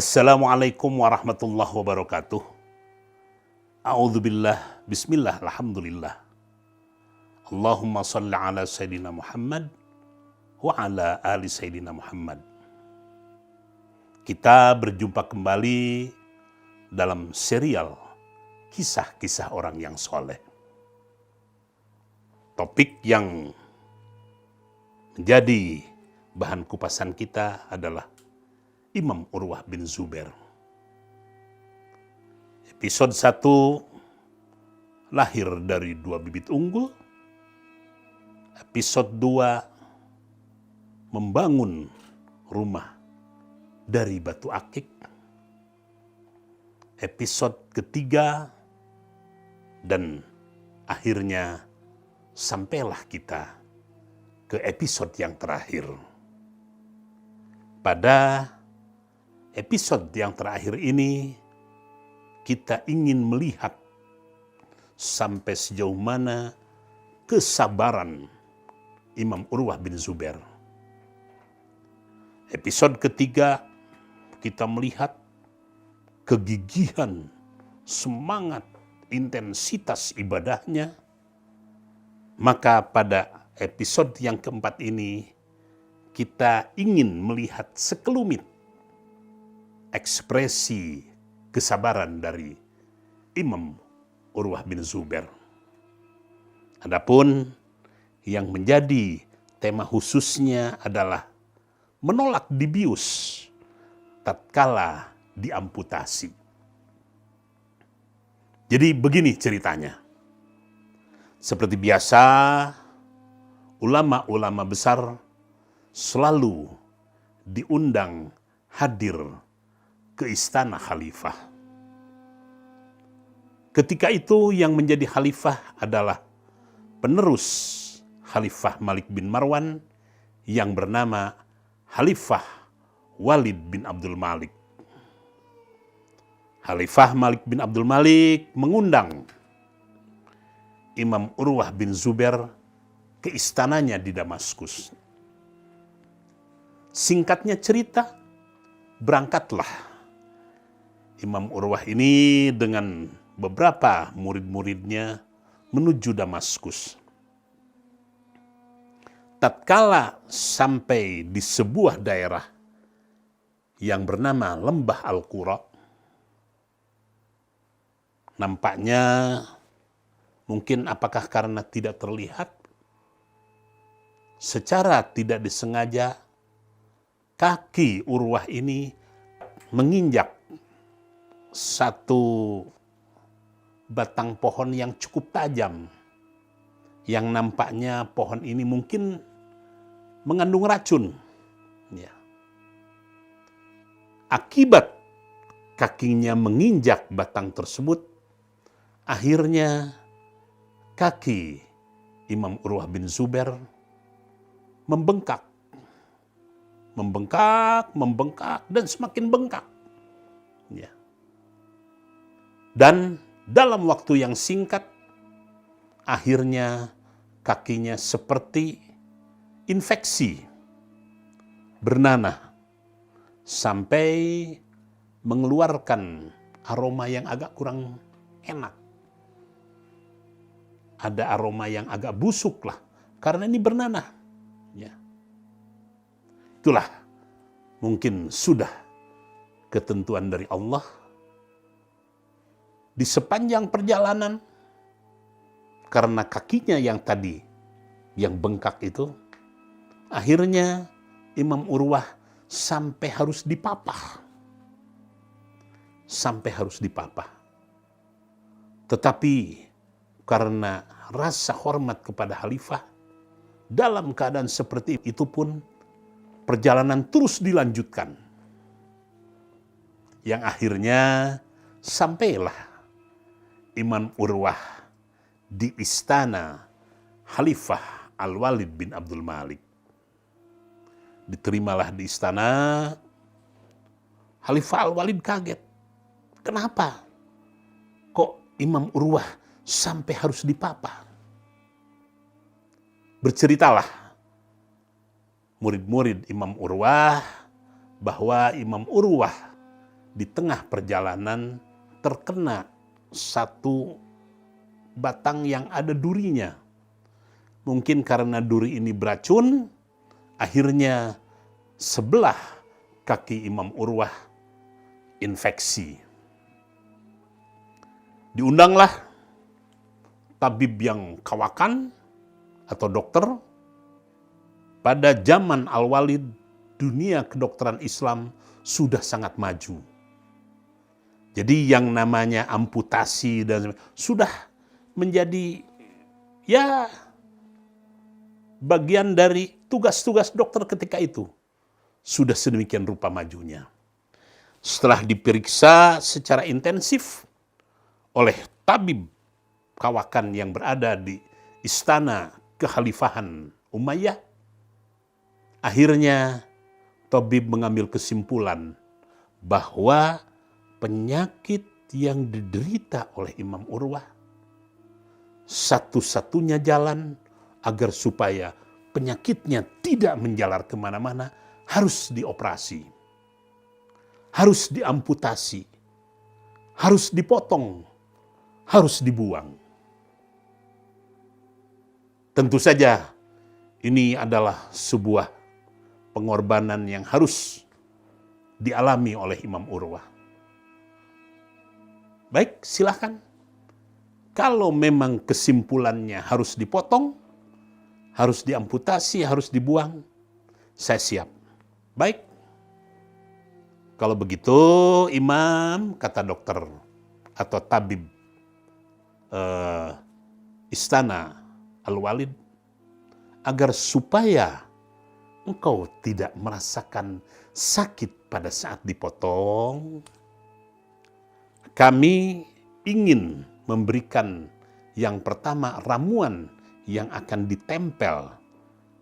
Assalamualaikum warahmatullahi wabarakatuh. A'udzubillah, bismillah, alhamdulillah. Allahumma salli ala Sayyidina Muhammad wa ala ali Sayyidina Muhammad. Kita berjumpa kembali dalam serial kisah-kisah orang yang soleh. Topik yang menjadi bahan kupasan kita adalah Imam Urwah bin Zubair. Episode 1 lahir dari 2 bibit unggul. Episode 2 membangun rumah dari batu akik. Episode ketiga dan akhirnya sampailah kita ke episode yang terakhir. Pada episode yang terakhir ini, kita ingin melihat sampai sejauh mana kesabaran Imam Urwah bin Zubair. Episode ketiga, kita melihat kegigihan, semangat, intensitas ibadahnya. Maka pada episode yang keempat ini, kita ingin melihat sekelumit ekspresi kesabaran dari Imam Urwah bin Zubair. Adapun yang menjadi tema khususnya adalah menolak dibius tatkala diamputasi. Jadi begini ceritanya. Seperti biasa, ulama-ulama besar selalu diundang hadir ke istana khalifah. Ketika itu yang menjadi khalifah adalah penerus Khalifah Malik bin Marwan yang bernama Khalifah Walid bin Abdul Malik. Khalifah Malik bin Abdul Malik mengundang Imam Urwah bin Zubair ke istananya di Damaskus. Singkatnya cerita, berangkatlah Imam Urwah ini dengan beberapa murid-muridnya menuju Damaskus. Tatkala sampai di sebuah daerah yang bernama Lembah Al-Qura, nampaknya mungkin apakah karena tidak terlihat, secara tidak disengaja kaki Urwah ini menginjak satu batang pohon yang cukup tajam, yang nampaknya pohon ini mungkin mengandung racun. Ya. Akibat kakinya menginjak batang tersebut, akhirnya kaki Imam Urwah bin Zubair membengkak, dan semakin bengkak. Ya. Dan dalam waktu yang singkat, akhirnya kakinya seperti infeksi, bernanah, sampai mengeluarkan aroma yang agak kurang enak. Ada aroma yang agak busuk lah, karena ini bernanah. Ya. Itulah mungkin sudah ketentuan dari Allah. Di sepanjang perjalanan, karena kakinya yang tadi, yang bengkak itu, akhirnya Imam Urwah sampai harus dipapah. Tetapi karena rasa hormat kepada khalifah, dalam keadaan seperti itu pun perjalanan terus dilanjutkan. Yang akhirnya sampailah Imam Urwah di istana Khalifah Al-Walid bin Abdul Malik. Diterimalah di istana. Khalifah Al-Walid kaget. Kenapa? Kok Imam Urwah sampai harus dipapah? Berceritalah murid-murid Imam Urwah bahwa Imam Urwah di tengah perjalanan terkena satu batang yang ada durinya. Mungkin karena duri ini beracun, akhirnya sebelah kaki Imam Urwah infeksi. Diundanglah tabib yang kawakan atau dokter. Pada zaman Al-Walid, dunia kedokteran Islam sudah sangat maju. Jadi yang namanya amputasi dan sudah menjadi bagian dari tugas-tugas dokter ketika itu. Sudah sedemikian rupa majunya. Setelah diperiksa secara intensif oleh tabib kawakan yang berada di istana kekhalifahan Umayyah, akhirnya tabib mengambil kesimpulan bahwa penyakit yang diderita oleh Imam Urwah, satu-satunya jalan agar supaya penyakitnya tidak menjalar kemana-mana, harus dioperasi, harus diamputasi, harus dipotong, harus dibuang. Tentu saja ini adalah sebuah pengorbanan yang harus dialami oleh Imam Urwah. Baik, silahkan. Kalau memang kesimpulannya harus dipotong, harus diamputasi, harus dibuang, saya siap. Baik. Kalau begitu, Imam, kata dokter atau tabib istana Al-Walid, agar supaya engkau tidak merasakan sakit pada saat dipotong, kami ingin memberikan yang pertama ramuan yang akan ditempel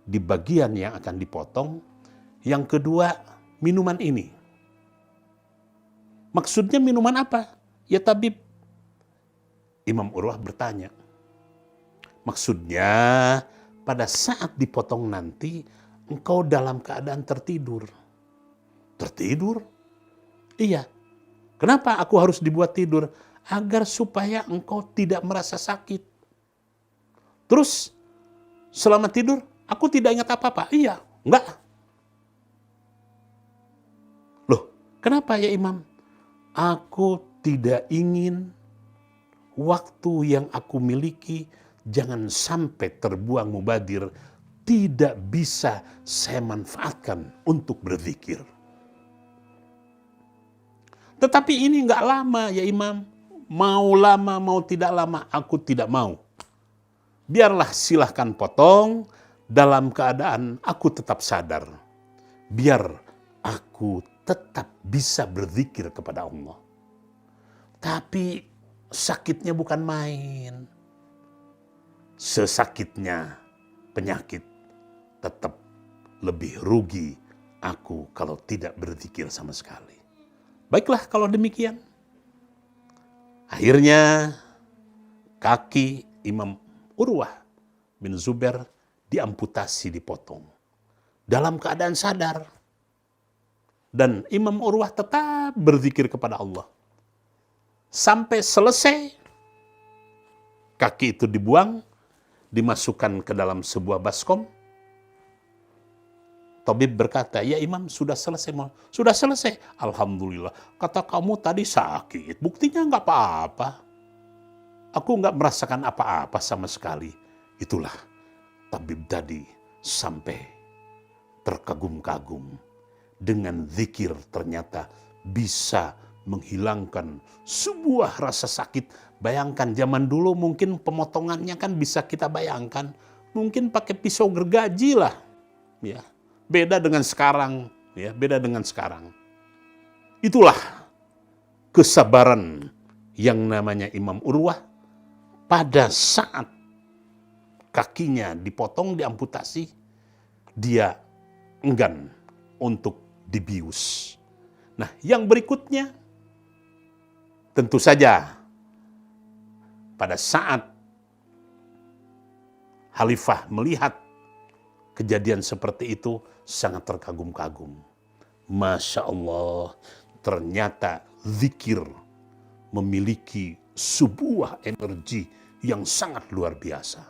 di bagian yang akan dipotong. Yang kedua, minuman ini. Maksudnya minuman apa? Ya tabib. Imam Urwah bertanya. Maksudnya pada saat dipotong nanti engkau dalam keadaan tertidur. Tertidur? Iya. Kenapa aku harus dibuat tidur? Agar supaya engkau tidak merasa sakit. Terus selama tidur aku tidak ingat apa-apa. Iya, enggak. Loh, kenapa ya Imam? Aku tidak ingin waktu yang aku miliki jangan sampai terbuang mubadir, tidak bisa saya manfaatkan untuk berzikir. Tetapi ini enggak lama ya Imam. Mau lama, mau tidak lama, aku tidak mau. Biarlah silahkan potong dalam keadaan aku tetap sadar. Biar aku tetap bisa berzikir kepada Allah. Tapi sakitnya bukan main. Sesakitnya penyakit, tetap lebih rugi aku kalau tidak berzikir sama sekali. Baiklah kalau demikian. Akhirnya kaki Imam Urwah bin Zubair diamputasi, dipotong. Dalam keadaan sadar. Dan Imam Urwah tetap berzikir kepada Allah. Sampai selesai, kaki itu dibuang, dimasukkan ke dalam sebuah baskom. Tabib berkata, ya Imam sudah selesai. Sudah selesai. Alhamdulillah. Kata kamu tadi sakit. Buktinya nggak apa-apa. Aku nggak merasakan apa-apa sama sekali. Itulah tabib tadi sampai terkagum-kagum. Dengan zikir ternyata bisa menghilangkan sebuah rasa sakit. Bayangkan zaman dulu mungkin pemotongannya kan bisa kita bayangkan. Mungkin pakai pisau gergaji lah. Ya. Beda dengan sekarang. Ya, beda dengan sekarang. Itulah kesabaran yang namanya Imam Urwah. Pada saat kakinya dipotong, diamputasi, dia enggan untuk dibius. Nah, yang berikutnya, tentu saja pada saat Khalifah melihat kejadian seperti itu, sangat terkagum-kagum. Masya Allah, ternyata zikir memiliki sebuah energi yang sangat luar biasa.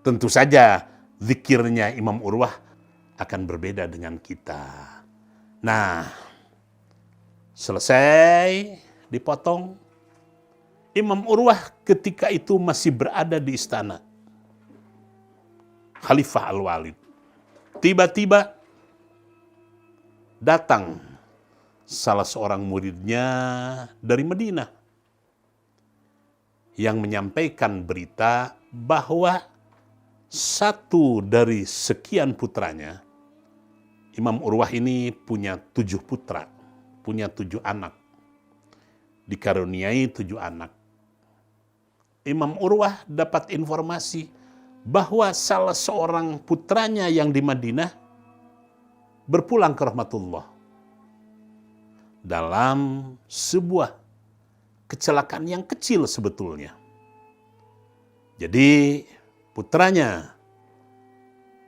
Tentu saja zikirnya Imam Urwah akan berbeda dengan kita. Nah, selesai dipotong, Imam Urwah ketika itu masih berada di istana Khalifah Al-Walid. Tiba-tiba datang salah seorang muridnya dari Madinah yang menyampaikan berita bahwa satu dari sekian putranya, Imam Urwah ini punya 7 putra, punya 7 anak, dikaruniai 7 anak. Imam Urwah dapat informasi bahwa salah seorang putranya yang di Madinah berpulang ke rahmatullah dalam sebuah kecelakaan yang kecil sebetulnya. Jadi putranya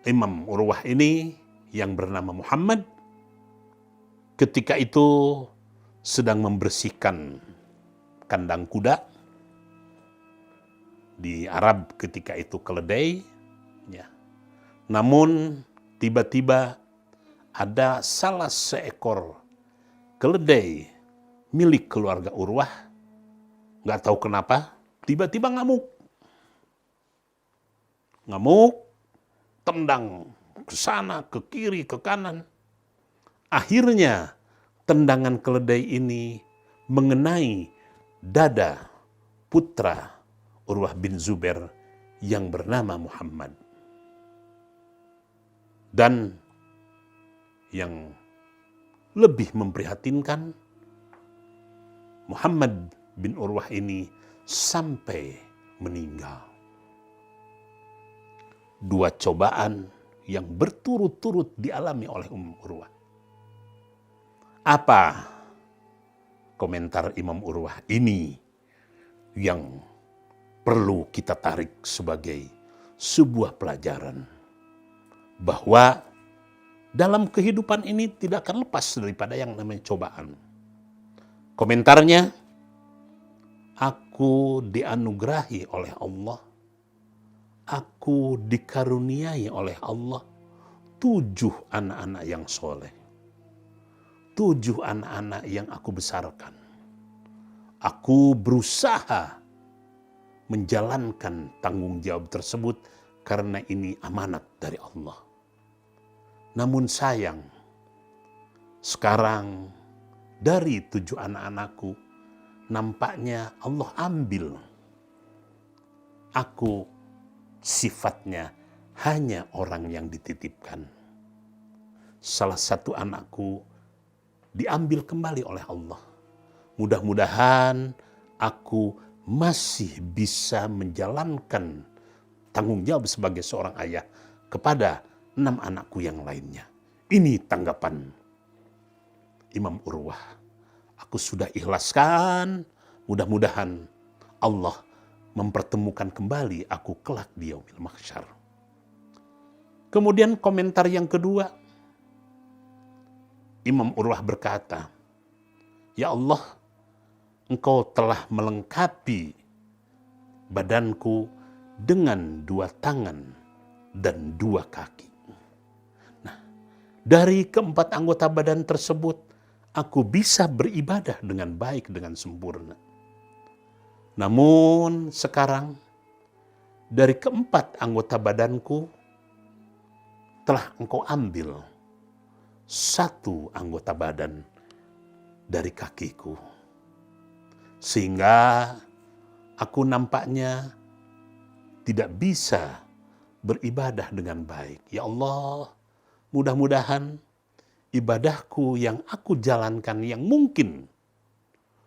Imam Urwah ini yang bernama Muhammad ketika itu sedang membersihkan kandang kuda. Di Arab ketika itu keledai. Ya. Namun tiba-tiba ada salah seekor keledai milik keluarga Urwah. Nggak tahu kenapa, tiba-tiba ngamuk. Ngamuk, tendang ke sana, ke kiri, ke kanan. Akhirnya tendangan keledai ini mengenai dada putra Urwah bin Zubair yang bernama Muhammad. Dan yang lebih memprihatinkan, Muhammad bin Urwah ini sampai meninggal. 2 cobaan yang berturut-turut dialami oleh Urwah. Apa komentar Imam Urwah ini yang perlu kita tarik sebagai sebuah pelajaran bahwa dalam kehidupan ini tidak akan lepas daripada yang namanya cobaan. Komentarnya, aku dianugerahi oleh Allah, aku dikaruniai oleh Allah 7 anak-anak yang soleh, 7 anak-anak yang aku besarkan. Aku berusaha menjalankan tanggung jawab tersebut karena ini amanat dari Allah. Namun sayang, sekarang dari 7 anak-anakku, nampaknya Allah ambil. Aku sifatnya hanya orang yang dititipkan. Salah satu anakku diambil kembali oleh Allah. Mudah-mudahan aku masih bisa menjalankan tanggung jawab sebagai seorang ayah kepada 6 anakku yang lainnya. Ini tanggapan Imam Urwah. Aku sudah ikhlaskan, mudah-mudahan Allah mempertemukan kembali aku kelak di yaumil mahsyar. Kemudian komentar yang kedua, Imam Urwah berkata, ya Allah, Engkau telah melengkapi badanku dengan 2 tangan dan 2 kaki. Nah, dari keempat anggota badan tersebut, aku bisa beribadah dengan baik, dengan sempurna. Namun sekarang, dari keempat anggota badanku, telah Engkau ambil 1 anggota badan dari kakiku. Sehingga aku nampaknya tidak bisa beribadah dengan baik. Ya Allah, mudah-mudahan ibadahku yang aku jalankan yang mungkin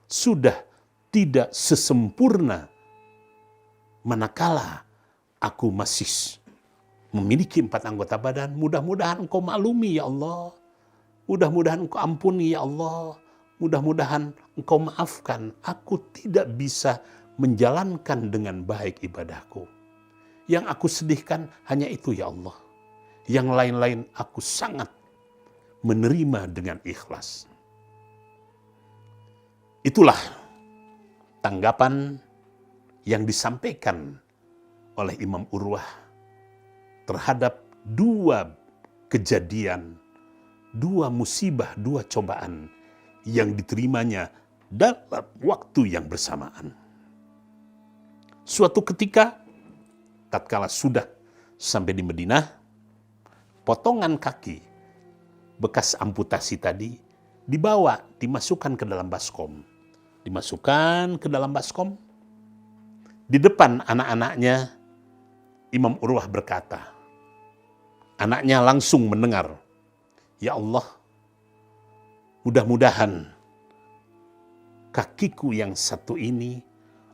sudah tidak sesempurna manakala aku masih memiliki 4 anggota badan. Mudah-mudahan Engkau maklumi ya Allah. Mudah-mudahan Engkau ampuni ya Allah. Mudah-mudahan Engkau maafkan, aku tidak bisa menjalankan dengan baik ibadahku. Yang aku sedihkan hanya itu ya Allah. Yang lain-lain aku sangat menerima dengan ikhlas. Itulah tanggapan yang disampaikan oleh Imam Urwah terhadap dua kejadian, dua musibah, dua cobaan yang diterimanya dalam waktu yang bersamaan. Suatu ketika, tatkala sudah sampai di Madinah, potongan kaki bekas amputasi tadi dibawa, dimasukkan ke dalam baskom. Dimasukkan ke dalam baskom. Di depan anak-anaknya, Imam Urwah berkata, anaknya langsung mendengar, "Ya Allah, mudah-mudahan kakiku yang satu ini,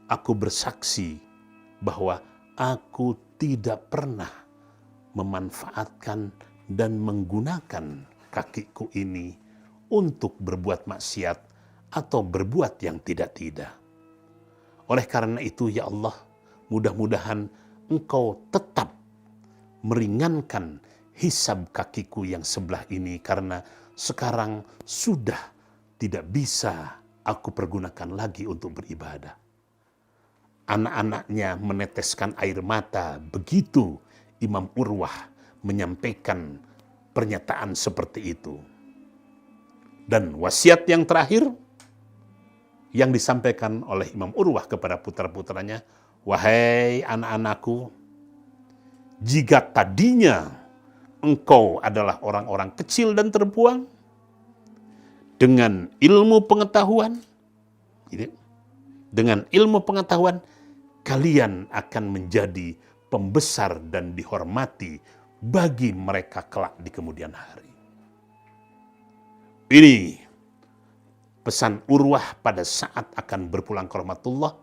aku bersaksi bahwa aku tidak pernah memanfaatkan dan menggunakan kakiku ini untuk berbuat maksiat atau berbuat yang tidak-tidak. Oleh karena itu, ya Allah, mudah-mudahan Engkau tetap meringankan hisab kakiku yang sebelah ini, karena sekarang sudah tidak bisa aku pergunakan lagi untuk beribadah." Anak-anaknya meneteskan air mata begitu Imam Urwah menyampaikan pernyataan seperti itu. Dan wasiat yang terakhir yang disampaikan oleh Imam Urwah kepada putra-putranya, "Wahai anak-anakku, jika tadinya engkau adalah orang-orang kecil dan terbuang, dengan ilmu pengetahuan, kalian akan menjadi pembesar dan dihormati bagi mereka kelak di kemudian hari." Ini pesan Urwah pada saat akan berpulang ke rahmatullah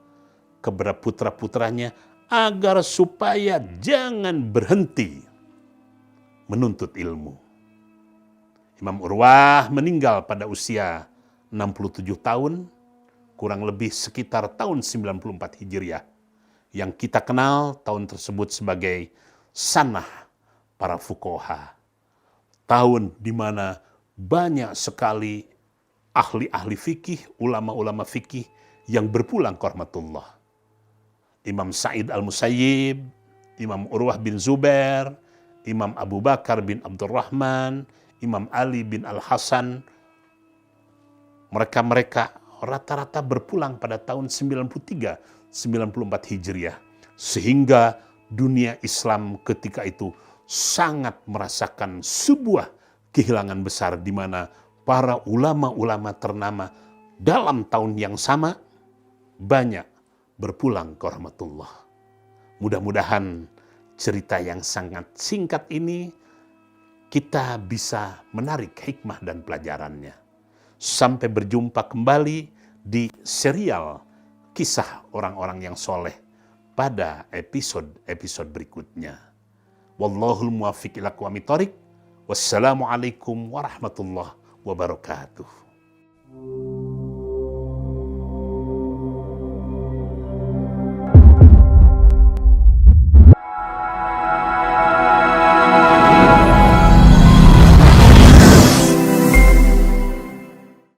kepada putra-putranya agar supaya jangan berhenti menuntut ilmu. Imam Urwah meninggal pada usia 67 tahun, kurang lebih sekitar tahun 94 Hijriah. Yang kita kenal tahun tersebut sebagai Sanah para Fuqaha. Tahun di mana banyak sekali ahli-ahli fikih, ulama-ulama fikih yang berpulang ke rahmatullah. Imam Sa'id Al-Musayyib, Imam Urwah bin Zubair, Imam Abu Bakar bin Abdurrahman, Imam Ali bin Al-Hasan. Mereka rata-rata berpulang pada tahun 93-94 Hijriah. Sehingga dunia Islam ketika itu sangat merasakan sebuah kehilangan besar, di mana para ulama-ulama ternama dalam tahun yang sama banyak berpulang ke rahmatullah. Mudah-mudahan cerita yang sangat singkat ini kita bisa menarik hikmah dan pelajarannya. Sampai berjumpa kembali di serial kisah orang-orang yang soleh pada episode-episode berikutnya. Wallahul muwaffiq ila aqwamit thoriq. Wassalamualaikum warahmatullahi wabarakatuh.